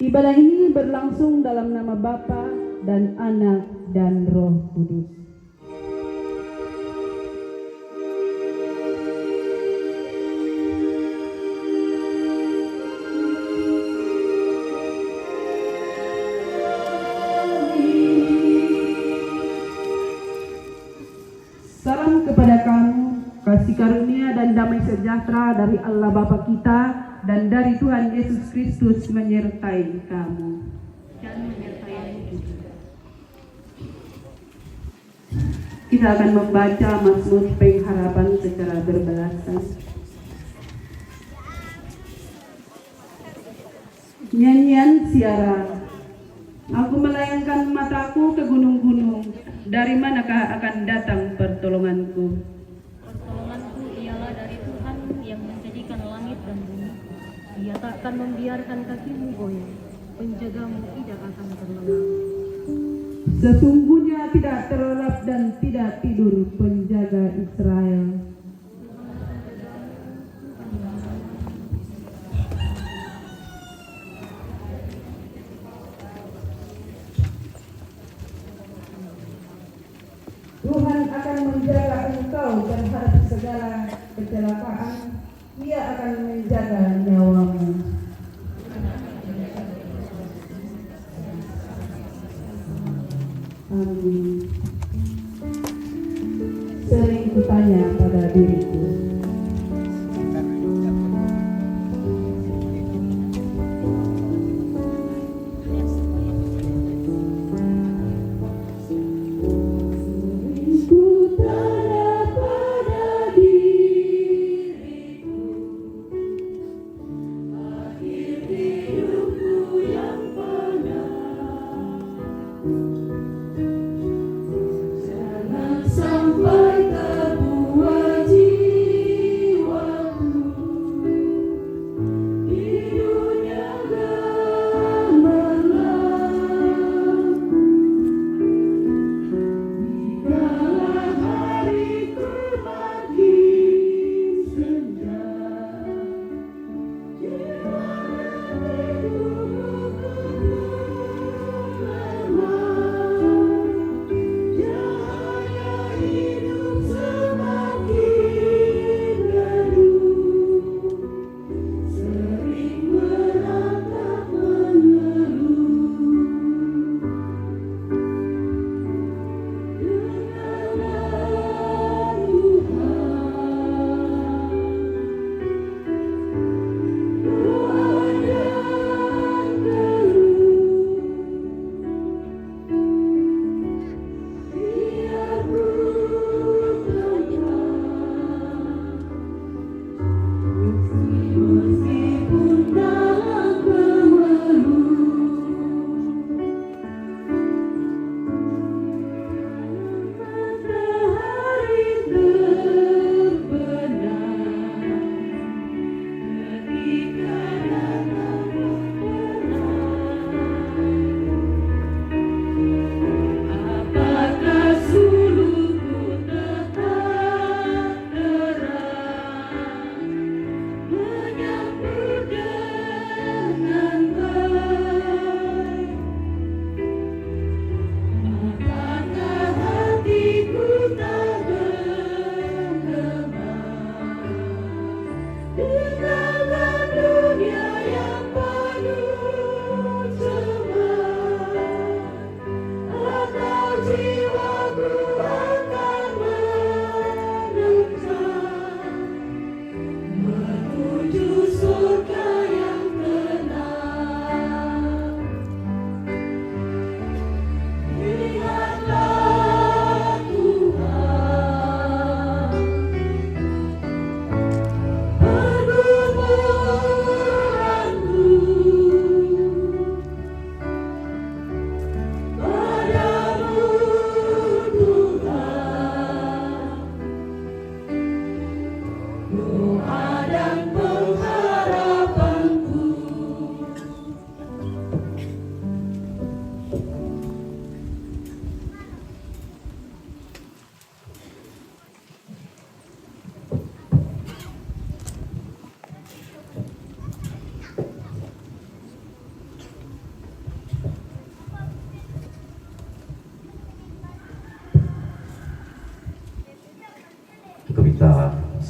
Ibadah ini berlangsung dalam nama Bapa dan Anak dan Roh Kudus. Salam kepada kamu, kasih karunia dan damai sejahtera dari Allah Bapa kita dan dari Tuhan Yesus Kristus menyertai kamu. Dan menyertai juga. Kita akan membaca Mazmur Pengharapan secara berbalasan. Nyanyian siara. Aku melayangkan mataku ke gunung-gunung. Dari manakah akan datang pertolonganku? Pertolonganku ialah dari Tuhan yang menjadikan langit dan bumi. Dia tak akan membiarkan kakimu goyah. Penjagamu tidak akan terlelap. Sesungguhnya tidak terlelap dan tidak tidur penjaga Israel. Tuhan akan menjaga engkau terhadap segala kecelakaan. Ia akan menjaga nyawamu. Amin. Sering kutanya pada diriku,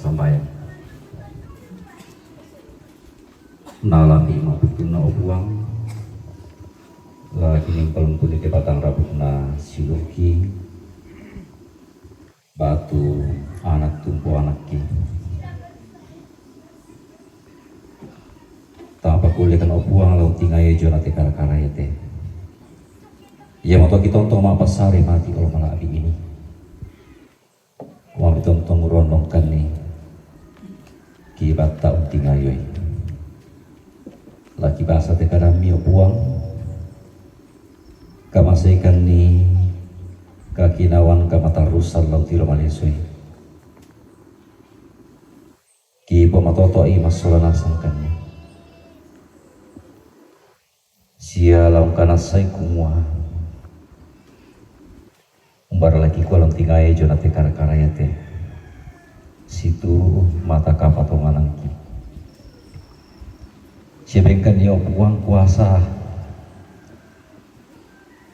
pasambayang. Nalami maputuna obuang lagi ning pelempuni di batang rabukna siluki batu anak tumpu anak ki tanpa kulikan obuang lau tingai jonate kara-kara ya teh ya moto kitonto ma pasare mati kalau malah abi ini wa bitontong rondongkan nih ki bata tingayoy laki bahasa tekadami obuang kamasaikan ni kakinawan kamatarusan lau tiro malisui ki pamatoto i masola nasangkannya sia lau kanasai kumua umbar lagi kolam tingai jonate kara-karaya teh situ mata kapatonganangki siapkan dia uang kuasa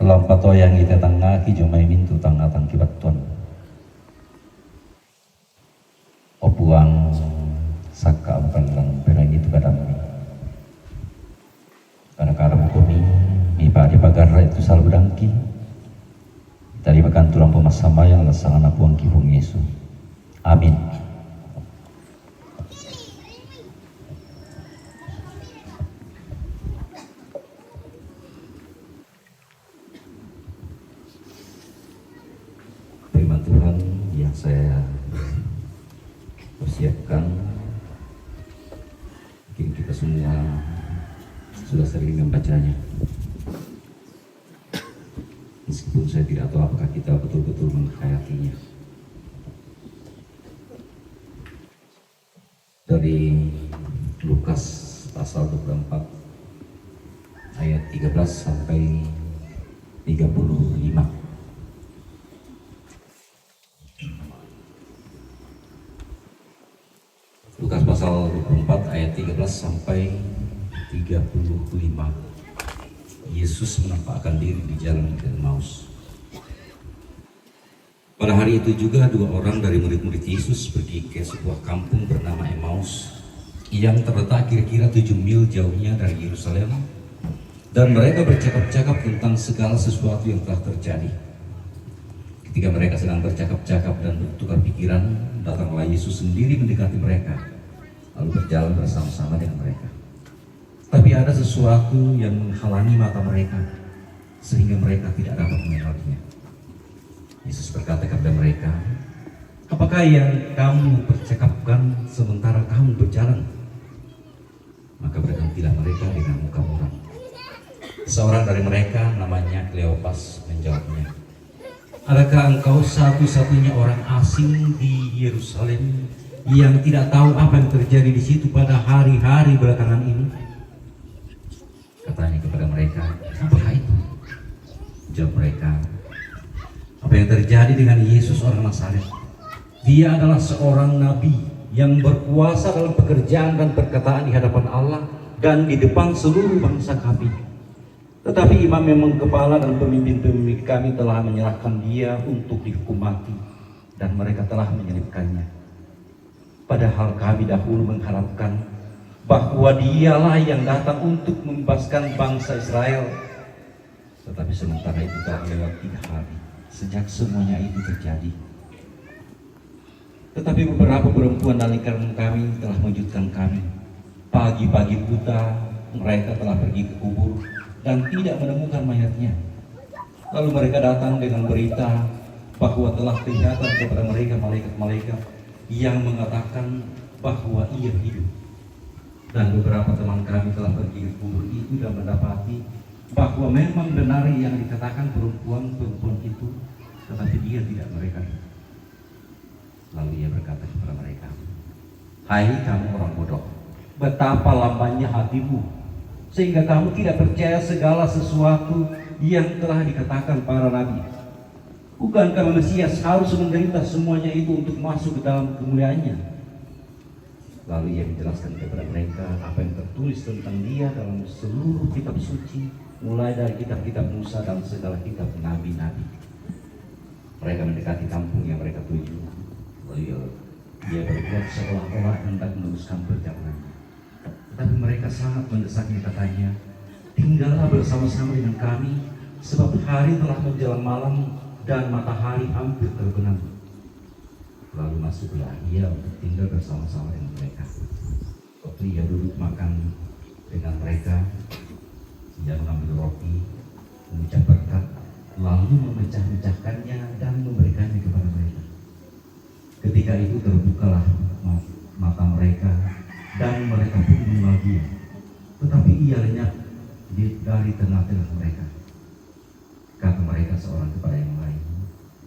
lampato yang kita tangaki jomai mintu tangatang kibatuan opuang saka ampan perang itu kadami karena karena kami iba di pagar itu selalu dangki dari makan tulang pemasama yang lasangan apuang kibung Yesus amin. Tuhan yang saya persiapkan mungkin kita semua sudah sering membacanya meskipun saya tidak tahu apakah kita betul-betul menghayatinya. Dari Lukas pasal 24 ayat 13 sampai 35. Lukas pasal 24 ayat 13 sampai 35. Yesus menampakkan diri di jalan ke Emmaus. Pada hari itu juga dua orang dari murid-murid Yesus pergi ke sebuah kampung bernama Emmaus yang terletak kira-kira 7 mil jauhnya dari Yerusalem, dan mereka bercakap-cakap tentang segala sesuatu yang telah terjadi. Ketika mereka sedang bercakap-cakap dan bertukar pikiran, datanglah Yesus sendiri mendekati mereka, lalu berjalan bersama-sama dengan mereka. Tapi ada sesuatu yang menghalangi mata mereka, sehingga mereka tidak dapat mengenalinya. Yesus berkata kepada mereka, "Apakah yang kamu percakapkan sementara kamu berjalan?" Maka berhentilah mereka dengan muka muram. Seorang dari mereka, namanya Kleopas, menjawabnya, "Adakah engkau satu-satunya orang asing di Yerusalem yang tidak tahu apa yang terjadi di situ pada hari-hari belakangan ini?" Katanya kepada mereka, "Apakah itu?" Jawab mereka, "Apa yang terjadi dengan Yesus orang Nazaret? Dia adalah seorang nabi yang berkuasa dalam pekerjaan dan perkataan di hadapan Allah dan di depan seluruh bangsa kami. Tetapi imam yang kepala dan pemimpin-pemimpin kami telah menyerahkan dia untuk dihukum mati, dan mereka telah menyelipkannya. Padahal kami dahulu mengharapkan bahwa dialah yang datang untuk membebaskan bangsa Israel. Tetapi sementara itu telah lewat 3 hari sejak semuanya itu terjadi. Tetapi beberapa perempuan dari kalangan kami telah mewujudkan kami. Pagi-pagi buta mereka telah pergi ke kubur dan tidak menemukan mayatnya. Lalu mereka datang dengan berita bahwa telah kelihatan kepada mereka malaikat-malaikat yang mengatakan bahwa ia hidup. Dan beberapa teman kami telah pergi ke kubur itu dan mendapati bahwa memang benar yang dikatakan perempuan itu, tetapi dia tidak mereka." Lalu ia berkata kepada mereka, "Hai kamu orang bodoh, betapa lambannya hatimu, sehingga kamu tidak percaya segala sesuatu yang telah dikatakan para nabi. Bukankah Mesias harus menderita semuanya itu untuk masuk ke dalam kemuliaannya?" Lalu ia menjelaskan kepada mereka apa yang tertulis tentang dia dalam seluruh kitab suci, mulai dari kitab-kitab Musa dan segala kitab nabi-nabi. Mereka mendekati kampung yang mereka tuju. Lalu ia Dia berbuat seolah-olah hendak meneruskan perjalanannya. Tetapi mereka sangat mendesaknya, katanya, tinggallah bersama-sama dengan kami, sebab hari telah menjelang malam dan matahari hampir terbenam. Lalu masuklah ia untuk tinggal bersama-sama dengan mereka. Waktu ia duduk makan dengan mereka, ia mengambil roti, mengucap berkat, lalu memecah-mecahkannya dan memberikannya kepada mereka. Ketika itu terbukalah mata mereka dan mereka pun mengenal dia. Tetapi ia lenyap dari tengah-tengah mereka. Kata mereka seorang kepada yang lain,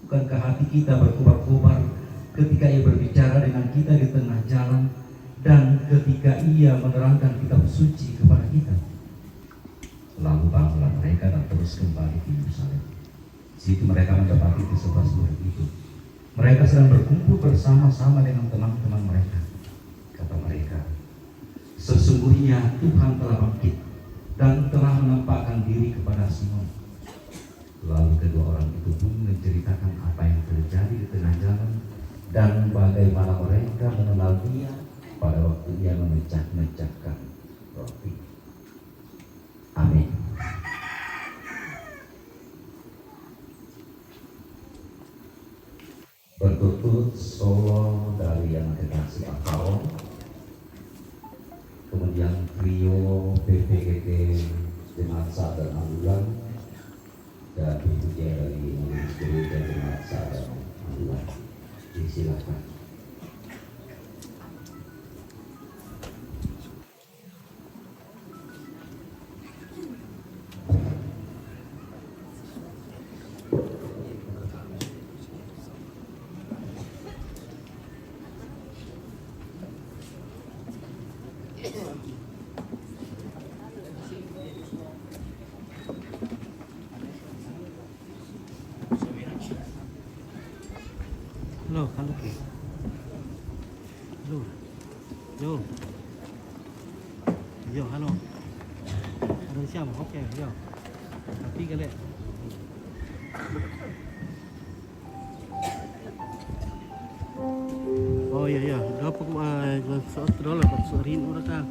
bukankah hati kita berkobar-kobar ketika ia berbicara dengan kita di tengah jalan dan ketika ia menerangkan kitab suci kepada kita? Lalu bangunlah mereka dan terus kembali ke Yerusalem. Di situ mereka mendapati ke-11 murid itu. Mereka sedang berkumpul bersama-sama dengan teman-teman mereka. Kata mereka, sesungguhnya Tuhan telah bangkit dan telah menampakkan diri kepada Simon. Lalu kedua orang itu pun menceritakan apa yang terjadi di tengah jalan dan bagaimana mereka mengenal dia pada waktu dia memecah-mecahkan roti. Amin. Bertutur solo dari yang kekasih Akal, kemudian trio PPGG Jenazah dan Ambulan, dan dipuji dari Majelis Gereja Jenazah dan Ambulan. Disilakan. Halo, halo. Halo. Yo. Yo, halo. Ada siapa? Oke, yo. Tapi kali. Oh iya iya, berapa $100 per sehari orang kan?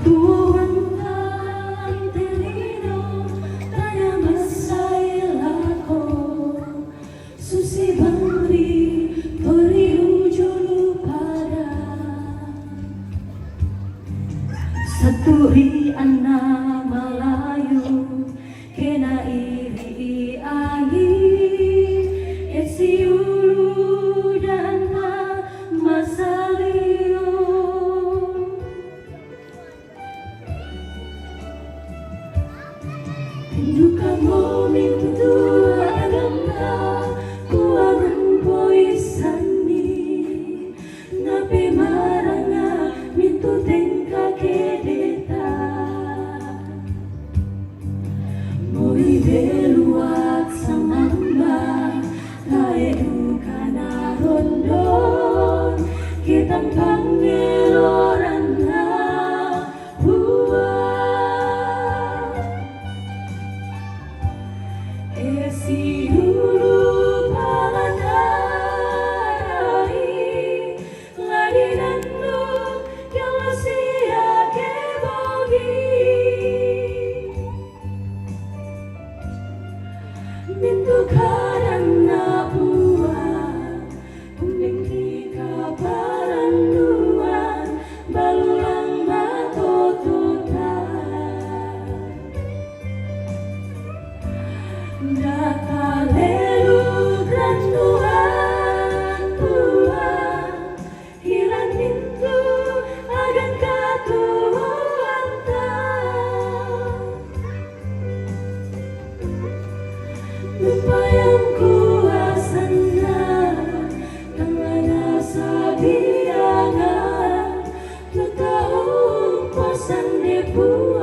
Tuhan telino tanya masailako susi bangri periujulu pada saturi anak Melayu kena iri ahi esiulu dan masalio Hindukan mintu agama kuangan poisani nape maranga mintu tengka kedeta moi beluat sangamba kaedu kana rondon kitang pangelorana Esi dulu palandarai ladinandu yang sia kebogi mintu karana buat mengki kabaran luar balulang Data lelu dan Tuhan hilang pintu agan katuan lupa yang kuasana tangan sabiangan tu tahu posan depuan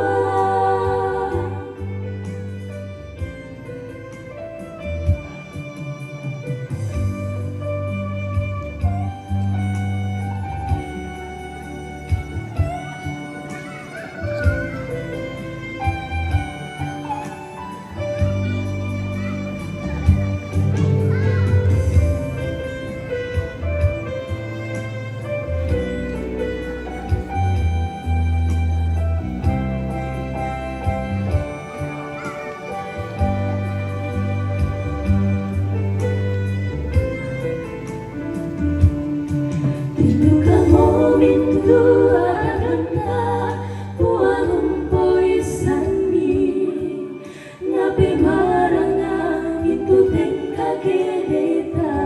Mintu aganta puanum poisani nape maranga itu tengka kedeta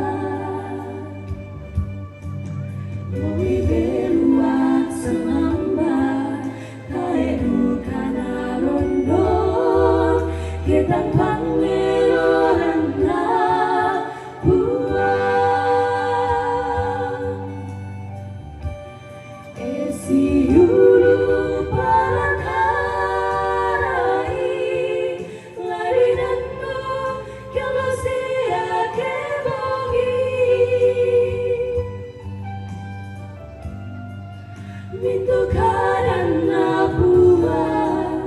moi beluat sangamba kaedu kana rondon ketang pangelorana Esi dulu palandarai ladinandu kalau sia kebogi mintu karana buat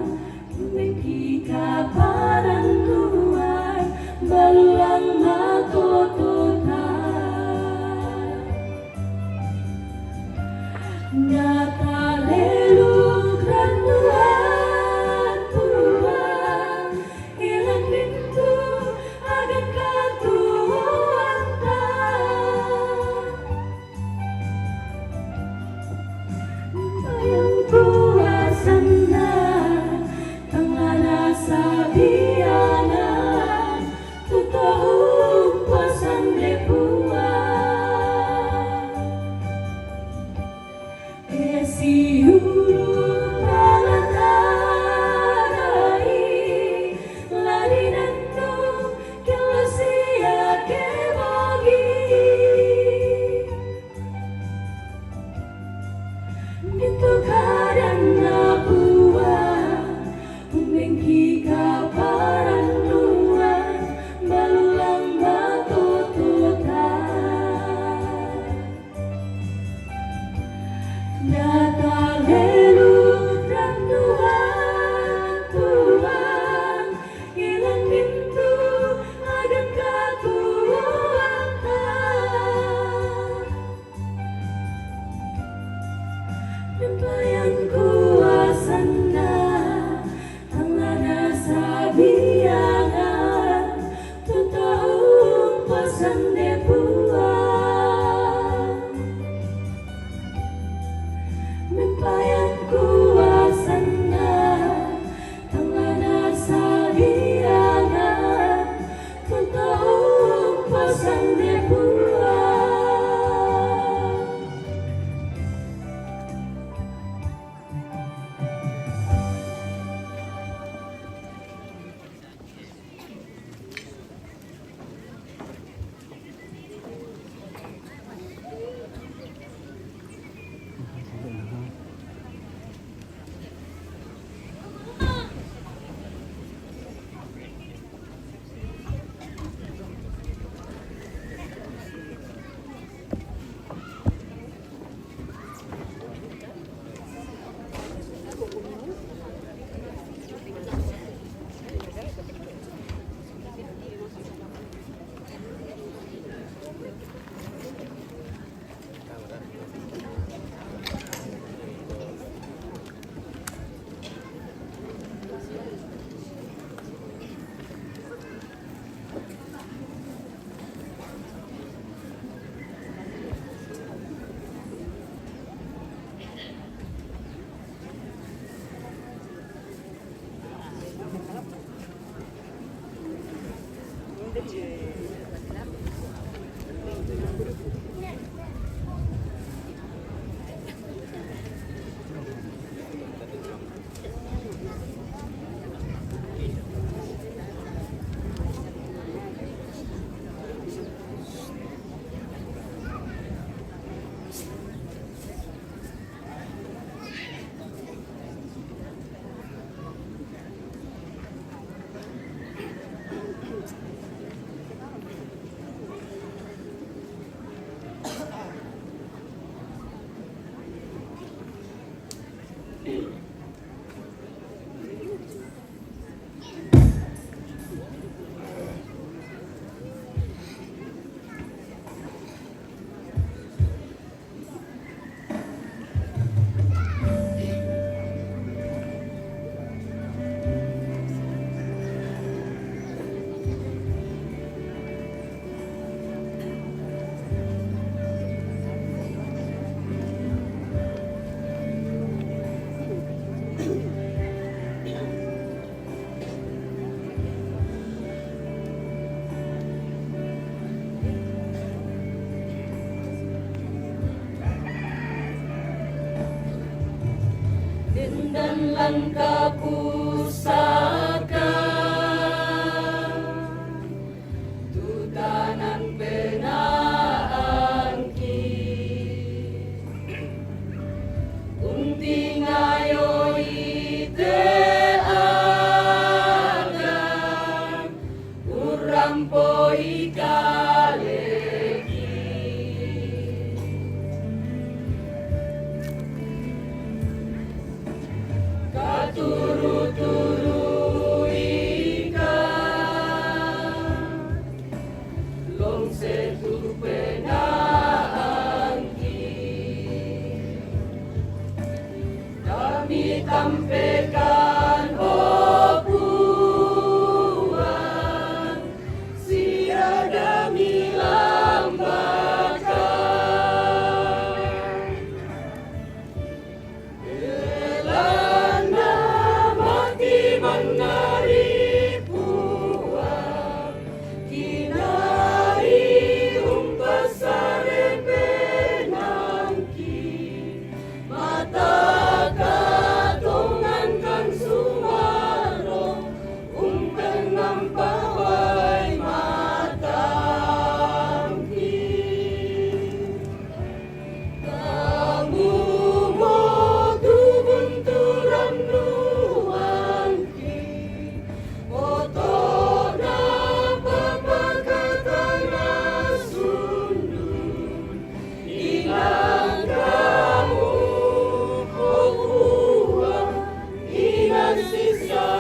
mengki kaparan luar balulang makotota Data lelu dan Tuhan hilang pintu agan katuan yang kuasana tangan sabiana tu tahu puasan depuan Esi dulu palandarai ladinandu kalau sia kebogi Mintu karana buat mengki kabaran luar balulang batutota Data lelu dan Tuhan hilang pintu agan katuan yang kuasa dan langkah pusaka tutanan penaangki unting ayo ite agan urampoi kaleki katuru-turu ika long setu penaangki kami tampilkan opuan siada milambakan elanda mati menari puan kinari umpasare penangki mata katongan kan sumaro umpen nampawai matangki kamu modu bunturan nuangki oto dapat pakatana sundun ilang kamu opuan ingat sisareanki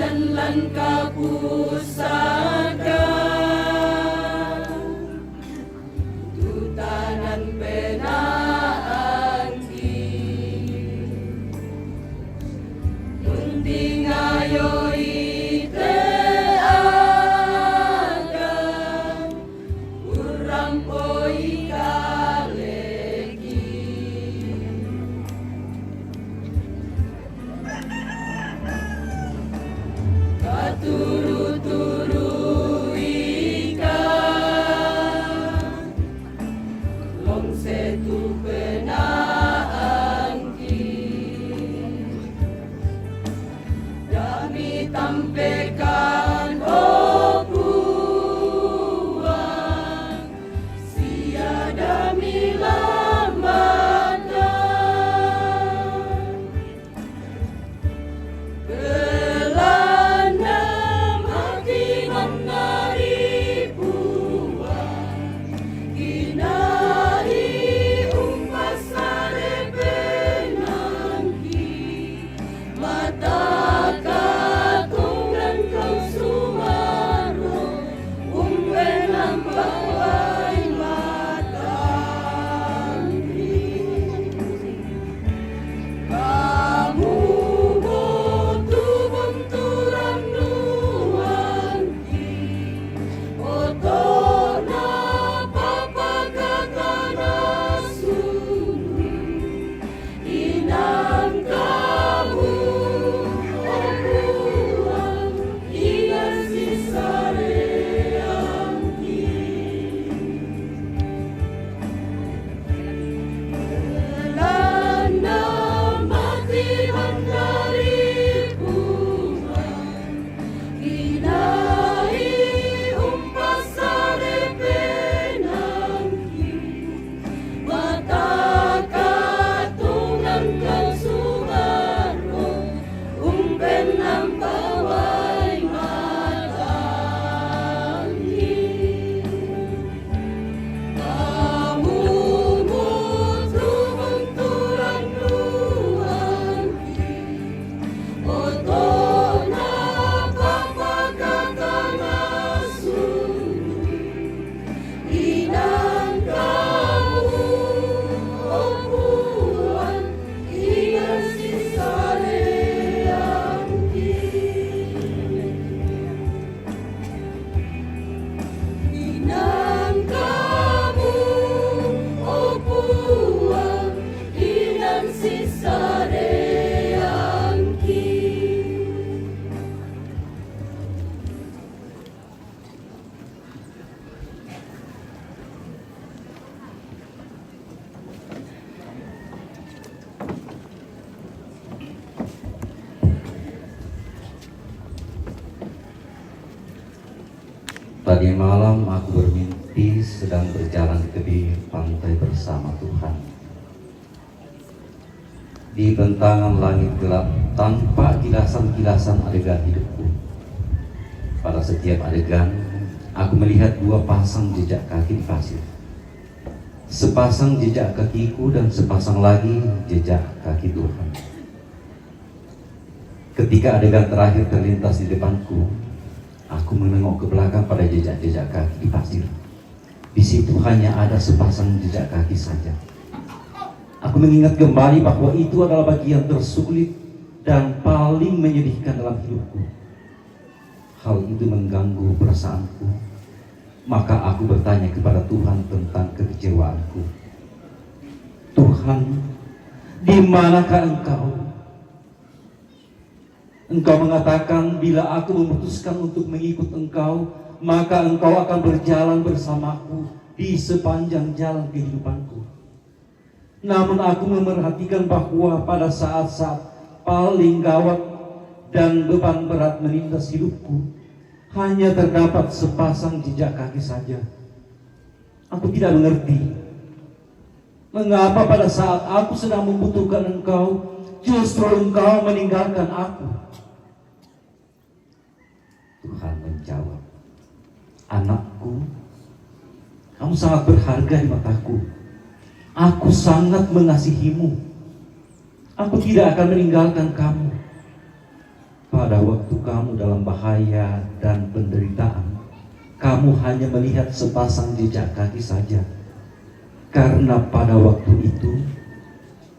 dan langkah pusaka tutanan penaangki unting ayo ite agan urampoi kaleki katuru-turu ika long setu penaangki kami tampilkan opuan siada milambakan belanda mati menari puan kinari umpasare penangki mata katungan kang Tadi malam aku bermimpi sedang berjalan ke tepi pantai bersama Tuhan. Di bentangan langit gelap tanpa kilasan-kilasan adegan hidupku. Pada setiap adegan, aku melihat dua pasang jejak kaki di pasir. Sepasang jejak kakiku dan sepasang lagi jejak kaki Tuhan. Ketika adegan terakhir terlintas di depanku, aku menengok ke belakang pada jejak-jejak kaki di pasir. Di situ hanya ada sepasang jejak kaki saja. Aku mengingat kembali bahwa itu adalah bagian tersulit dan paling menyedihkan dalam hidupku. Hal itu mengganggu perasaanku. Maka aku bertanya kepada Tuhan tentang kekecewaanku. Tuhan, di manakah Engkau? Engkau mengatakan bila aku memutuskan untuk mengikut Engkau, maka Engkau akan berjalan bersamaku di sepanjang jalan kehidupanku. Namun aku memerhatikan bahwa pada saat-saat paling gawat dan beban berat menindas hidupku, hanya terdapat sepasang jejak kaki saja. Aku tidak mengerti mengapa pada saat aku sedang membutuhkan Engkau, justru Engkau meninggalkan aku. Tuhan menjawab, anakku, kamu sangat berharga di mataku. Aku sangat mengasihimu. Aku tidak akan meninggalkan kamu. Pada waktu kamu dalam bahaya dan penderitaan, kamu hanya melihat sepasang jejak kaki saja. Karena pada waktu itu,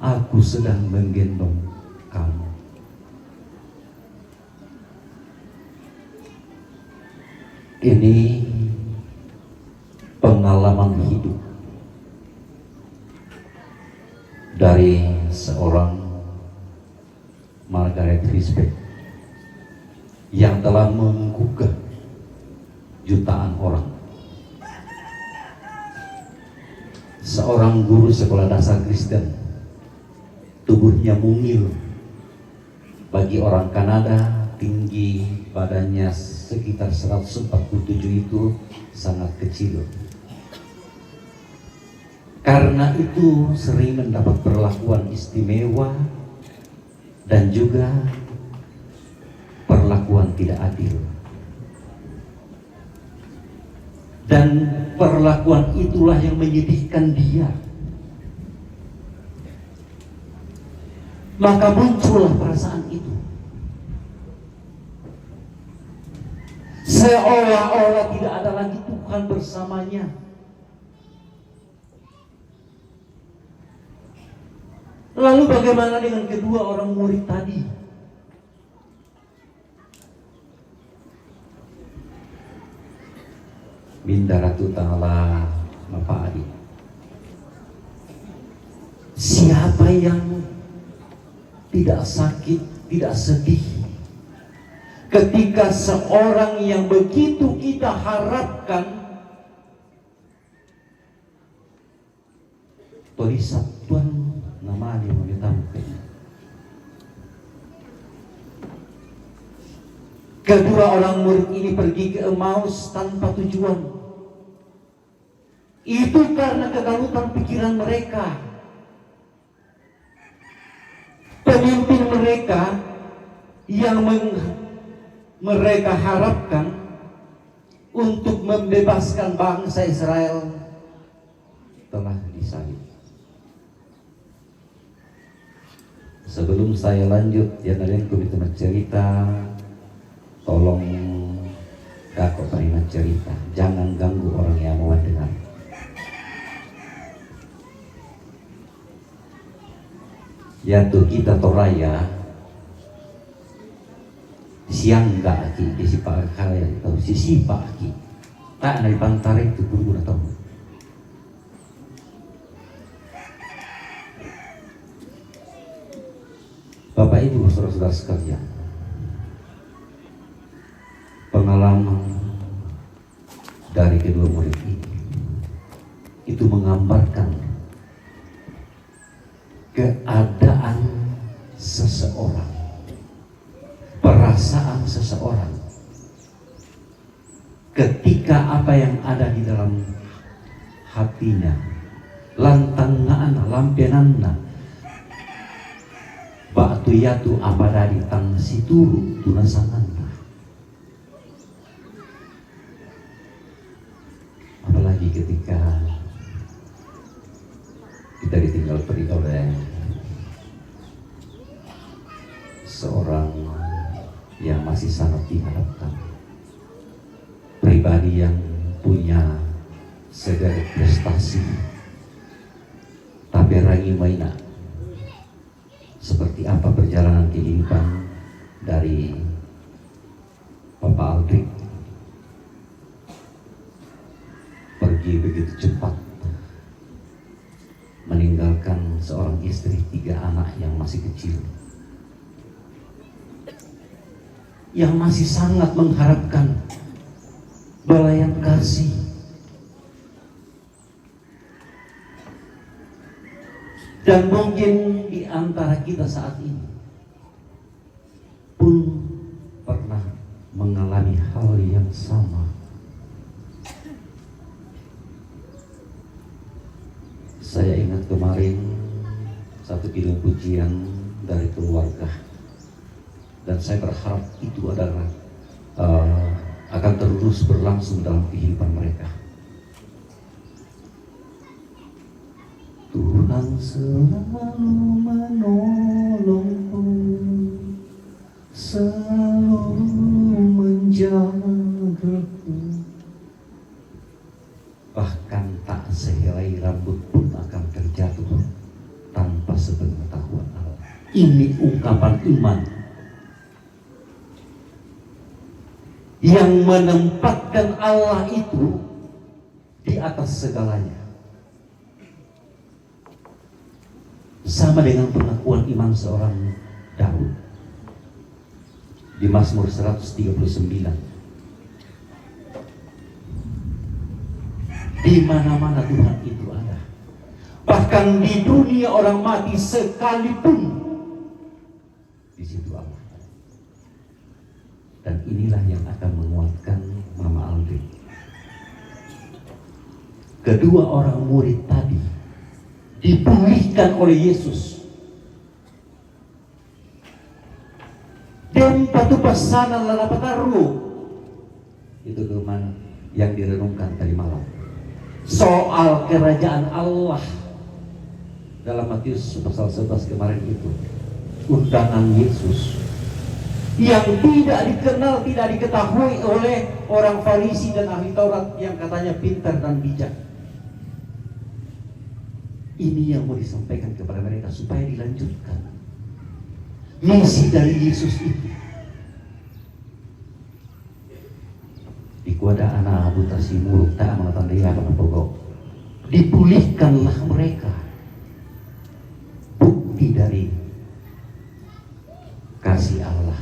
aku sedang menggendong kamu. Ini pengalaman hidup dari seorang Margaret Risbeck yang telah menggugah jutaan orang. Seorang guru sekolah dasar Kristen, tubuhnya mungil. Bagi orang Kanada, tinggi badannya sekitar 147 itu sangat kecil. Karena itu sering mendapat perlakuan istimewa dan juga perlakuan tidak adil. Dan perlakuan itulah yang menyedihkan dia. Maka muncullah perasaan itu. Seolah-olah tidak ada lagi Tuhan bersamanya. Lalu bagaimana dengan kedua orang murid tadi? Mindaratu ta'ala mafa'adi. Siapa yang tidak sakit, tidak sedih ketika seorang yang begitu kita harapkan tulisan Tuhan namanya mengetahui. Kedua orang murid ini pergi ke Emmaus tanpa tujuan. Itu karena kegalutan pikiran mereka. Pemimpin mereka yang mereka harapkan untuk membebaskan bangsa Israel telah disalib. Sebelum saya lanjut, ya kalian kudu cerita, tolong kakak terima cerita, jangan ganggu orang yang mau dengar. Ya tuh kita toraya siang gak aki di si pak kaya tahu si pak aki tak dari pantare itu buru tahu. Bapak Ibu saudara-saudara sekalian, pengalaman dari kedua murid ini itu menggambarkan keadaan seseorang, perasaan seseorang ketika apa yang ada di dalam hatinya lantangaana lampenanna batu yatu apa dari tang situru tunasanganna. Apalagi ketika kita ditinggal pergi oleh seorang yang masih sangat diharapkan, pribadi yang punya segala prestasi, tapi rangi maina seperti apa perjalanan kehidupan dari Papa Aldrich, pergi begitu cepat, meninggalkan seorang istri, 3 anak yang masih kecil, yang masih sangat mengharapkan balayan kasih. Dan mungkin di antara kita saat ini pun pernah mengalami hal yang sama. Saya ingat kemarin satu kidung pujian dari keluarga, dan saya berharap itu adalah akan terus berlangsung dalam kehidupan mereka. Tuhan selalu menolongku, selalu menjagaku, bahkan tak sehelai rambut pun akan terjatuh tanpa sepengetahuan Allah. Ini ungkapan iman yang menempatkan Allah itu di atas segalanya. Sama dengan pengakuan iman seorang Daud di Mazmur 139. Di mana-mana Tuhan itu ada. Bahkan di dunia orang mati sekalipun, di situ Allah. Dan inilah yang akan menguatkan Mama Aldrich. Kedua orang murid tadi dipulihkan oleh Yesus. Dan patu pasana lalapataru. Itu firman yang direnungkan tadi malam. Soal kerajaan Allah dalam Matius pasal 11 kemarin itu. Undangan Yesus yang tidak dikenal, tidak diketahui oleh orang Farisi dan ahli Taurat yang katanya pintar dan bijak. Ini yang mau disampaikan kepada mereka supaya dilanjutkan misi dari Yesus itu. Di kuada anak buta si muruk tak mengatandai apa pokok. Dipulihkanlah mereka. Bukti dari kasih Allah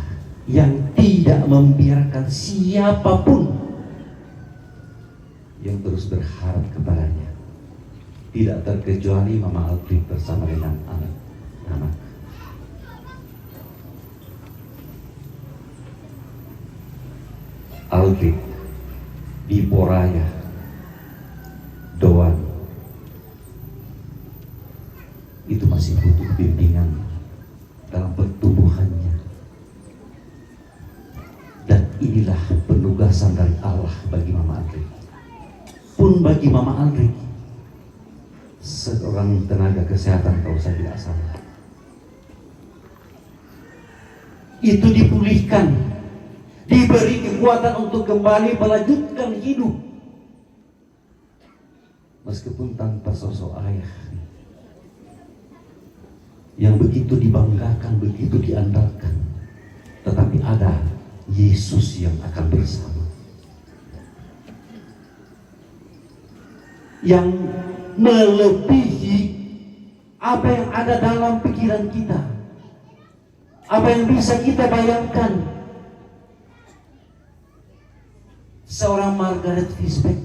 yang tidak membiarkan siapapun yang terus berharap kepadanya. Tidak terkecuali Mama Aldrich bersama dengan anak-anak. Aldrich di Poraya, Doan, itu masih butuh bimbingan dalam pertumbuhannya. Dan inilah penugasan dari Allah bagi Mama Aldrich. Pun bagi Mama Aldrich, seorang tenaga kesehatan kalau saya tidak salah, itu dipulihkan, diberi kekuatan untuk kembali melanjutkan hidup meskipun tanpa sosok ayah yang begitu dibanggakan, begitu diandalkan, tetapi ada Yesus yang akan bersama, yang melebihi apa yang ada dalam pikiran kita, apa yang bisa kita bayangkan. Seorang Margaret Fisbeck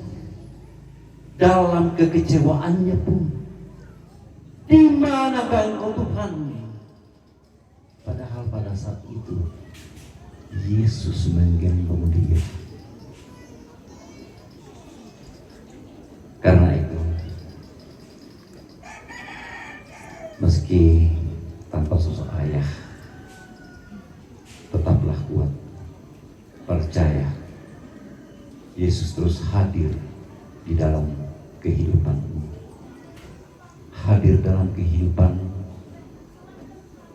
dalam kekecewaannya pun, di manakah engkau Tuhan? Padahal pada saat itu Yesus menggendong dia. meski tanpa sosok ayah, tetaplah kuat, percaya Yesus terus hadir di dalam kehidupanmu, hadir dalam kehidupan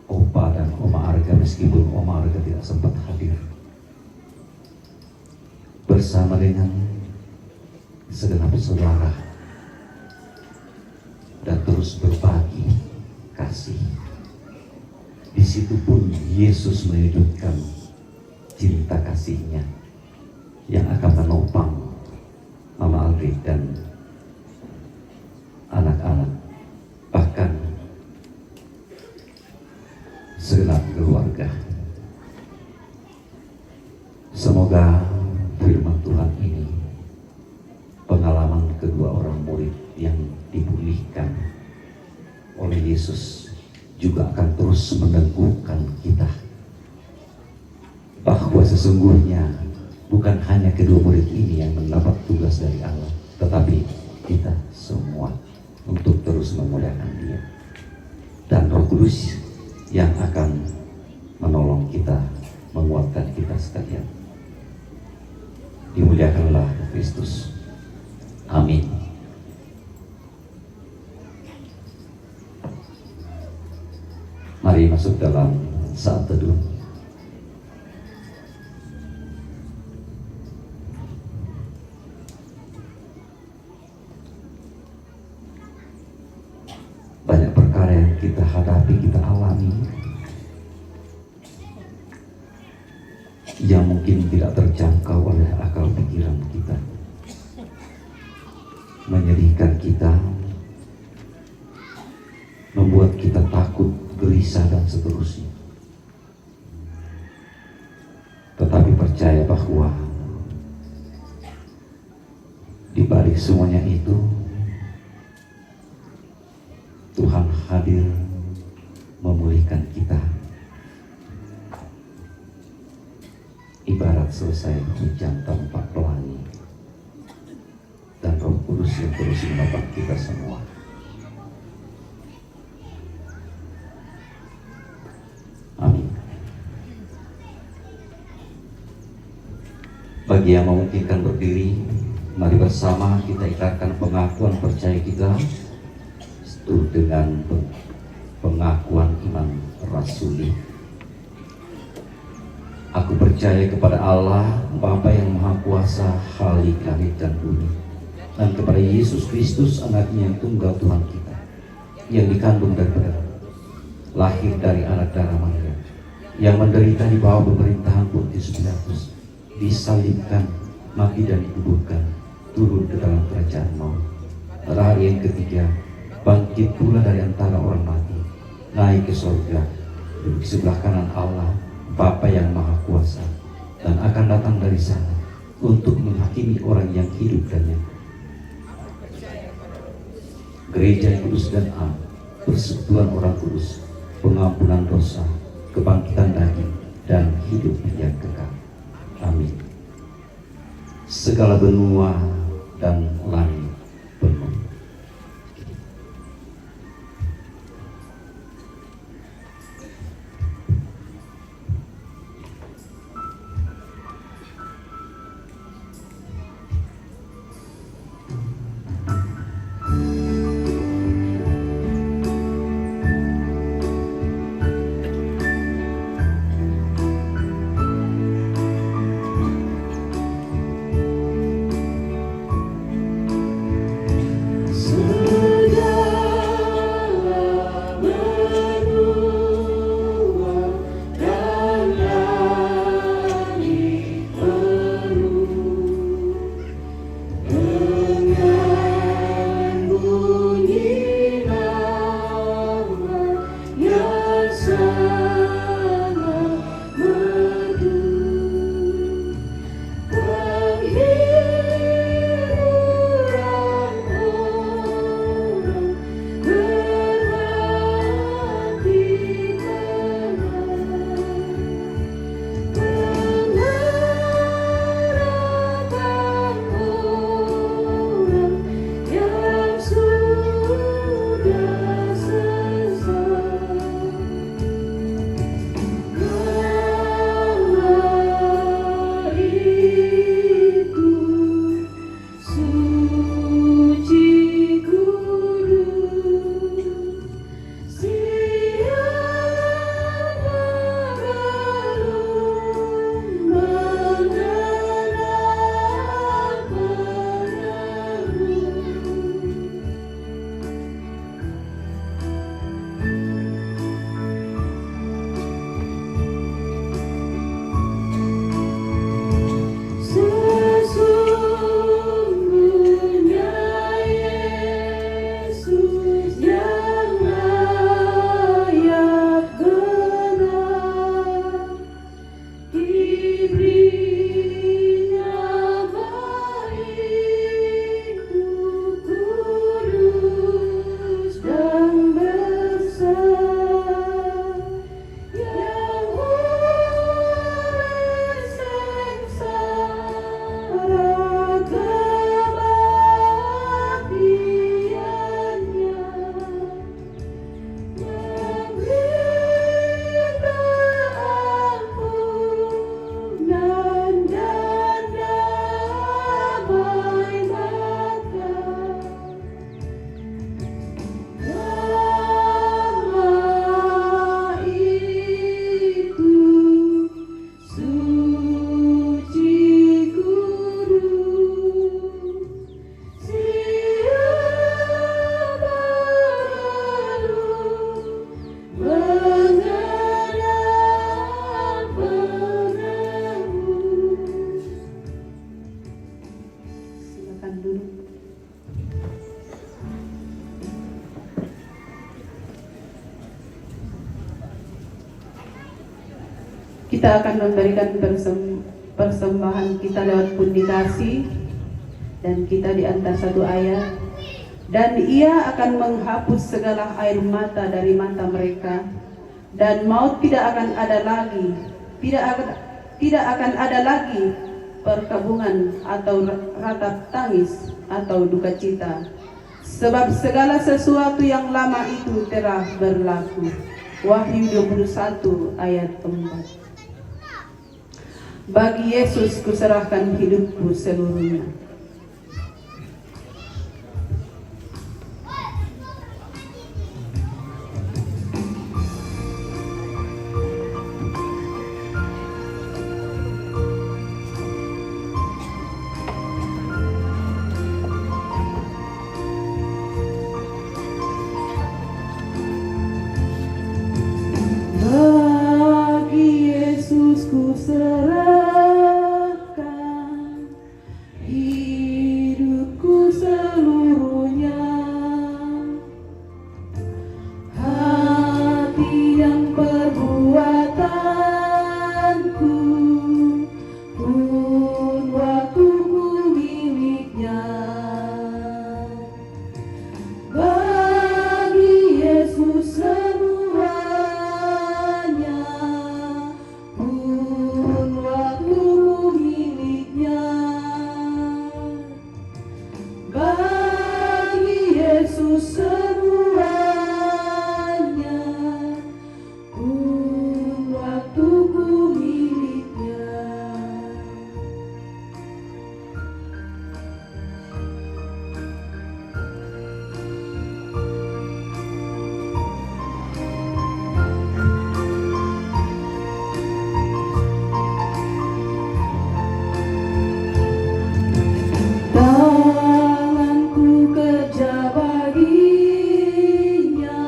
Opa dan Oma Arga meskipun Oma Arga tidak sempat hadir, bersama dengan segenap saudara, dan terus berbagi kasih. Di situ pun Yesus menunjukkan cinta kasih-Nya yang akan menopang Mama Aldrich dan anak-anak, bahkan segenap keluarga. Semoga firman Tuhan ini, pengalaman kedua orang murid yang dipulihkan oleh Yesus, juga akan terus meneguhkan kita bahwa sesungguhnya bukan hanya kedua murid ini yang mendapat tugas dari Allah, tetapi kita semua untuk terus memuliakan Dia, dan Roh Kudus yang akan menolong kita, menguatkan kita sekalian. Dimuliakanlah Kristus. Amin. Mari masuk dalam saat teduh. Banyak perkara yang kita hadapi, kita alami, yang mungkin tidak terjangkau oleh akal pikiran kita, menyedihkan kita, membuat kita takut, gelisah, dan seterusnya. Tetapi percaya bahwa di balik semuanya itu Tuhan hadir memulihkan kita. Ibarat selesai hujan tanpa pelangi, dan Roh Kudus yang terus menopang kita semua. Amin. Bagi yang memungkinkan berdiri, mari bersama kita ikatkan pengakuan percaya kita itu dengan pengakuan iman rasuli. Aku percaya kepada Allah, Bapa yang Maha Kuasa, Khalik langit dan bumi, dan kepada Yesus Kristus, anaknya yang tunggal Tuhan kita, yang dikandung daripada, lahir dari anak darah Maria, yang menderita di bawah pemerintahan Pontius Pilatus, disalibkan, mati dan dikuburkan, turun ke dalam kerajaan maut. Pada hari yang ketiga, bangkit pula dari antara orang mati, naik ke surga, duduk di sebelah kanan Allah, Bapa yang Maha Kuasa, dan akan datang dari sana untuk menghakimi orang yang hidup dan yang mati. Gereja kudus dan am, persekutuan orang kudus, pengampunan dosa, kebangkitan daging, dan hidup yang kekal. Amin. Segala benua dan langit penuh. Kita akan memberikan persembahan kita lewat pundi kasih, dan kita diantar satu ayat. Dan ia akan menghapus segala air mata dari mata mereka, dan maut tidak akan ada lagi, tidak akan ada lagi perkabungan atau ratap tangis atau duka cita, sebab segala sesuatu yang lama itu telah berlaku. Wahyu 21 ayat 4. Bagi Yesus kuserahkan hidupku seluruhnya. Bagi Yesus ku serahkan hidupku seluruhnya, hati dan perbuatanku pun waktuku miliknya. Bagi Yesus tanganku kerja baginya,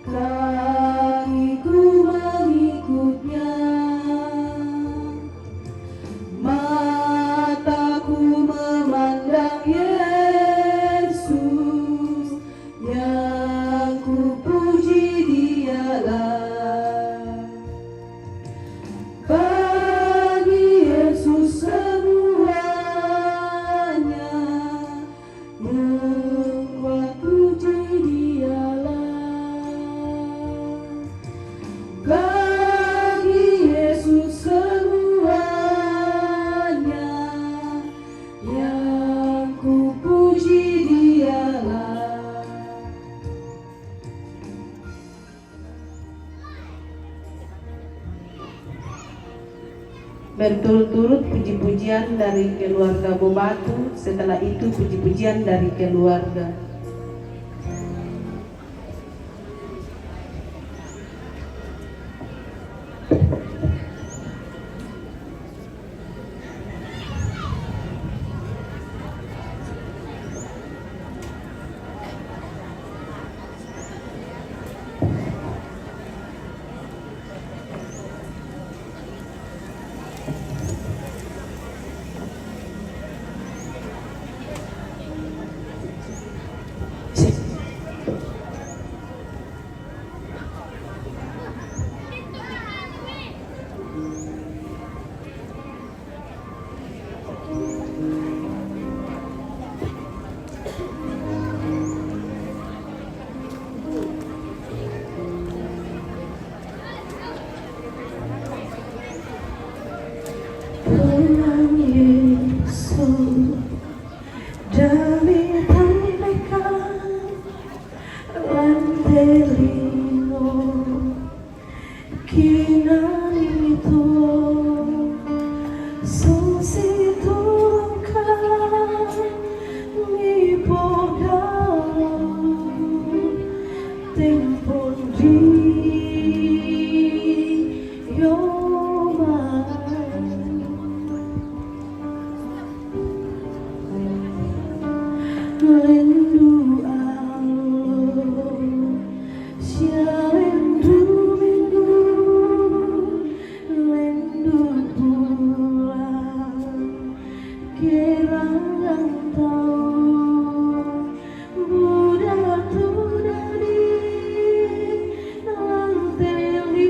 kakiku mengikutnya, mataku memandang Yesus, yang ku puji Dialah. Bagi Yesus berturut-turut puji-pujian dari keluarga Bobatu, setelah itu puji-pujian dari keluarga. Tuhan Yesus dari tambahkan lantelino kinan itu susi turunkan mi podang tempon di Lendu Allah, sia lendu minggu, lendu pulang, kerangan tahun, budak tudadi, lantelino,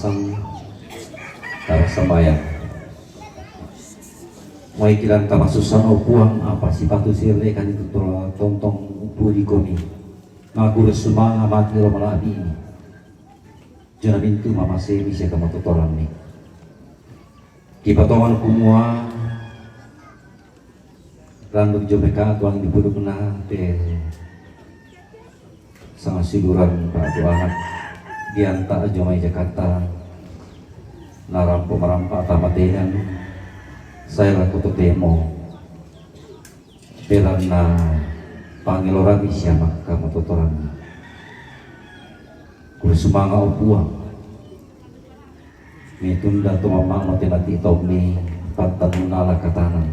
pasang tawa sembayang. Mau ikilan tama susah puang apa sipatu sirle kan itu tontong puri koni. Magur sumanga mati lo malabi ini. Jana bintu mama sebi siya kamatotoran ni. Kipatongan kumua randog jomeka tuang dibuduk na te sama siguran Pak Tuanak dianta jomai Jakarta narampo marampa tamatenan saya lakukan demo pelan na Pangilorami siya kamatotoran kung sumanga o puwang may tunda tumama mo tinatitaw ni pantanunala katanan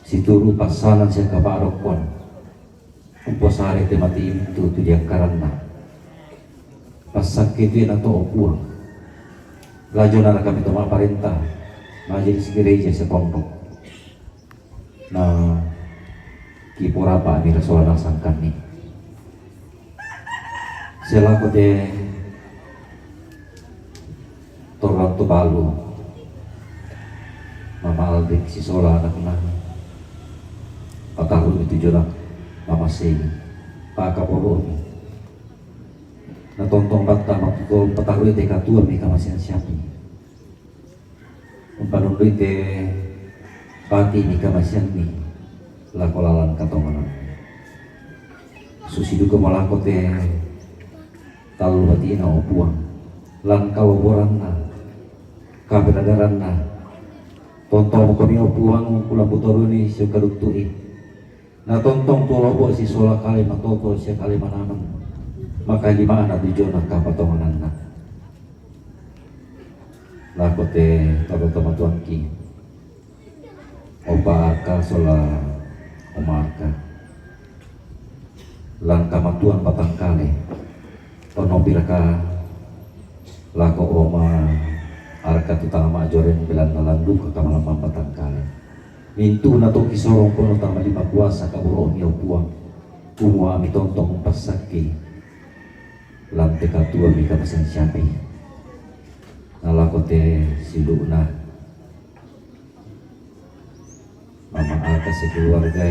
situru pasalan siya kabarokon kung posari timatiim ito diyang karana pasakit yun na to o puwang radyo na kami tumaparenta majelis gereja sa pondok na kipura pa ni Rasulullah sangkan ni sila ko de torang tubalo Mama Aldik si Sola anak na patahun itu jonak Mama Sing Pakaporo natontong bata matutong patahun ite katua may kamasian siyapi umpanong ite pati ni kamasian ni lakolalan katonganan susidu kemalakot talu batina o puang lang kawaboran na kaberadaran na tontong kami o puang kulang butoruni siya kadugtuin na tontong tulobo si Sola kali matoto siya kali manaman maka limaan na dijo na kapatonganan na lakot talo-tama tuangki o paaka Sola umaka lang kamatuan patangkale tonopira ka lako oma arka tutama majoren bilan nalandu ka kamalamang patangkale mintu na to kisorong kono tama lima kuasa kaburo niyaw puang kumua mi tontong pasaki lang tekatua mi kapasan syapi nalako siluna Mama Alka sekeluarga,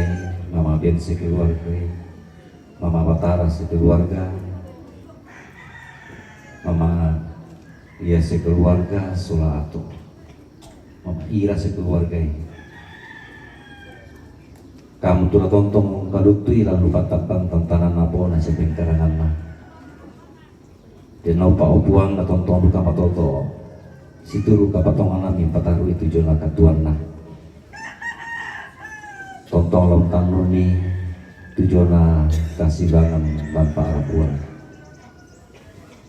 Mama Ben sekeluarga, Mama Batara sekeluarga, Mama Ia sekeluarga, Sola Ato, Mama Ira sekeluarga. Kamu tuh tontong kadutui lalu patapan tantanan nabona sebengkarangan na. Dan naupa opuang na tontong duka patoto, situ luka patongan namin pataru itu jona katuan na. Tontong lontang nuni tujona kasih bangan tanpa arapuan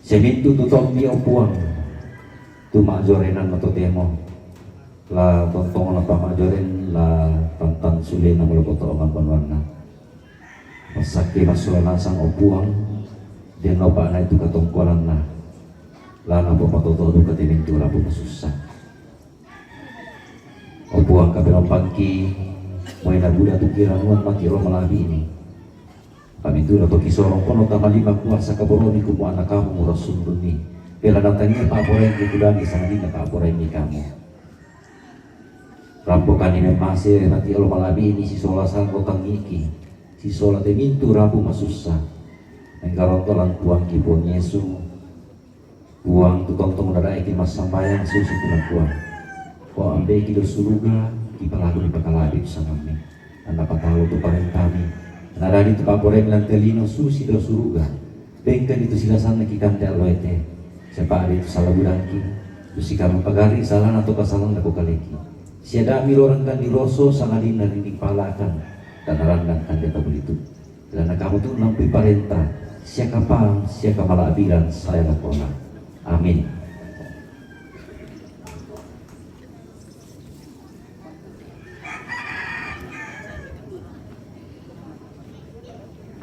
semintu tutong dia puang tu majorenan mato temo la tontong la pamajoren la tantan sulen na mulukoto oman panwarna masaki masulan sang opuang dia nopa na itu katongkolan na la na pamatoto du katimintu rabu masusah opuang kabelong pangki Moy na buda tu kiranuan matiro malabi ini. Kami tu dapat kisorong kono tamalima kuasa kaboroni kumu anak kamu murah sundun ni. Pela datangnya pak poreng itu dani sangat pak poreng ni kamu. Rampokan ini masih mati lo malabi ini si Sola sang kotang iki. Si Sola temintu rabu masusah. Engkarontolan puang kipon Yesu. Puang tu tontong dada ikin mas sambayang susi pulang puang. Kau ambil kido suruga. Ipalago di pakalabit sa kami ang napatalo to pa rin kami narani to pa po rin lang telino susi do suruga bengka dito sila sana kikante aloete sa paari to sa labudangki to si kami pagari salah na to kasalang na kukaleki siya dami lorang kan diroso sa ngalin na rindig palakan dan narandang kan dito bulito dan nakamu to nampi parenta siya kapang siya kamalaabilan saya lakola amin.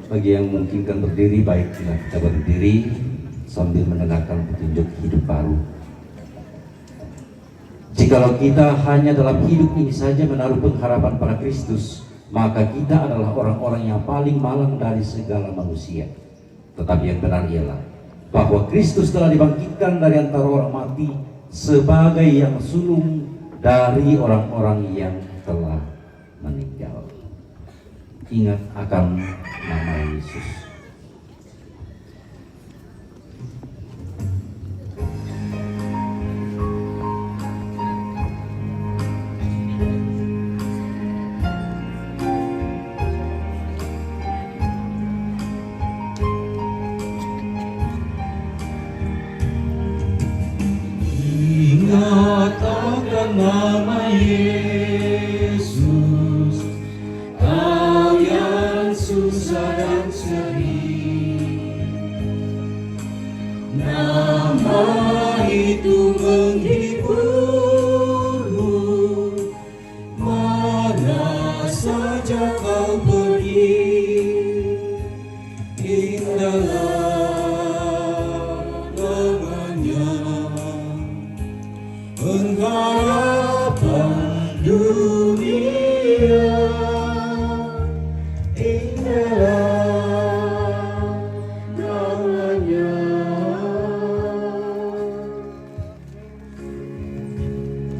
Bagi yang memungkinkan berdiri, baiklah kita berdiri sambil mendengarkan petunjuk hidup baru. Jikalau kita hanya dalam hidup ini saja menaruh pengharapan pada Kristus, maka kita adalah orang-orang yang paling malang dari segala manusia. Tetapi yang benar ialah bahwa Kristus telah dibangkitkan dari antara orang mati sebagai yang sulung dari orang-orang yang telah meninggal. Ingat akan nama Yesus. Ingat akan nama Yesus, Kau yang susah dan sedih. Nama itu menghiburmu, mana saja kau pergi. Indahlah pengharapan dunia, indahlah namanya.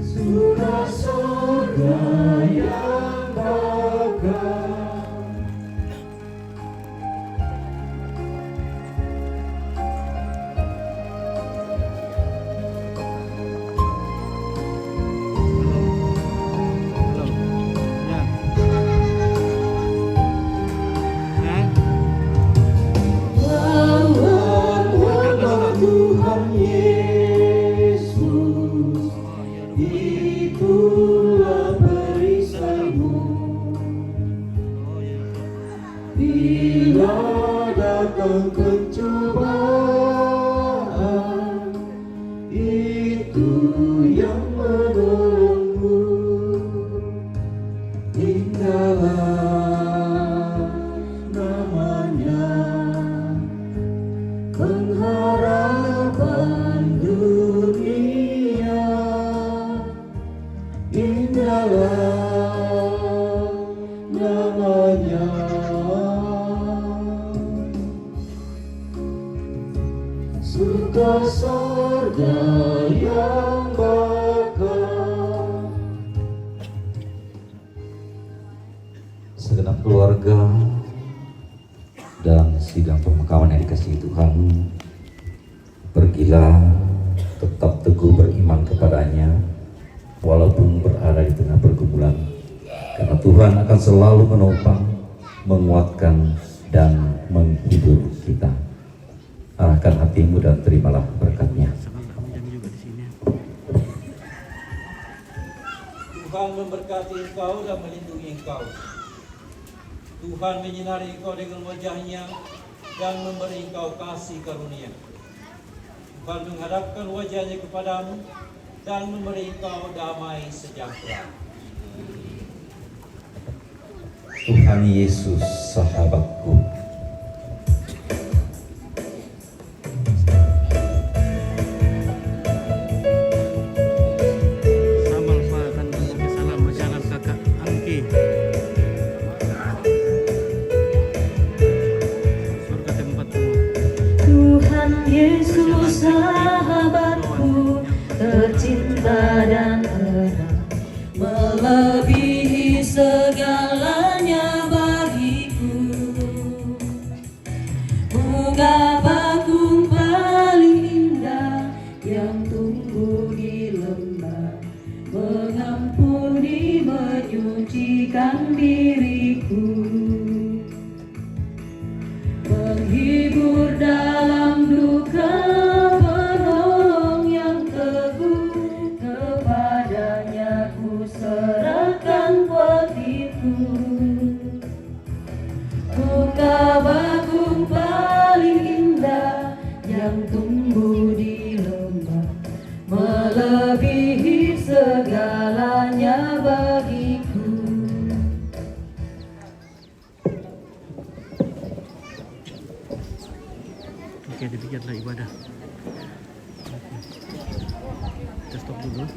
Surga surga yang bakal. Tuhan Yesus, itulah perisaimu. Bila datang pencobaan, itu yang menolongmu. Indahlah namanya, pengharapan dunia, indahlah namanya. Surga sorga yang bakal. Segenap keluarga dan sidang pemakaman yang dikasihi Tuhan, pergilah tetap teguh beriman kepadanya walaupun berada di tengah pergumulan, karena Tuhan akan selalu menopang, menguatkan, dan menghibur kita. Arahkan hatimu dan terimalah berkat-Nya. Tuhan memberkati engkau dan melindungi engkau. Tuhan menyinari engkau dengan wajah-Nya dan memberi engkau kasih karunia. Tuhan menghadapkan wajah-Nya kepadamu dan memberi engkau damai sejahtera. Tuhan Yesus sahabatku, Tuhan Yesus sahabatku, tercinta dan tenang, melebihi segalanya bagiku. Bunga bakung paling indah yang tumbuh di lembah, mengampuni, menyucikan diriku, menghibur dalam duka, penolong yang teguh, kepadanya ku serahkan hatiku. Bunga bakung paling indah yang tumbuh di lembah, melebihi segalanya bagiku. Oke, demikianlah ibadah. Kita stop dulu.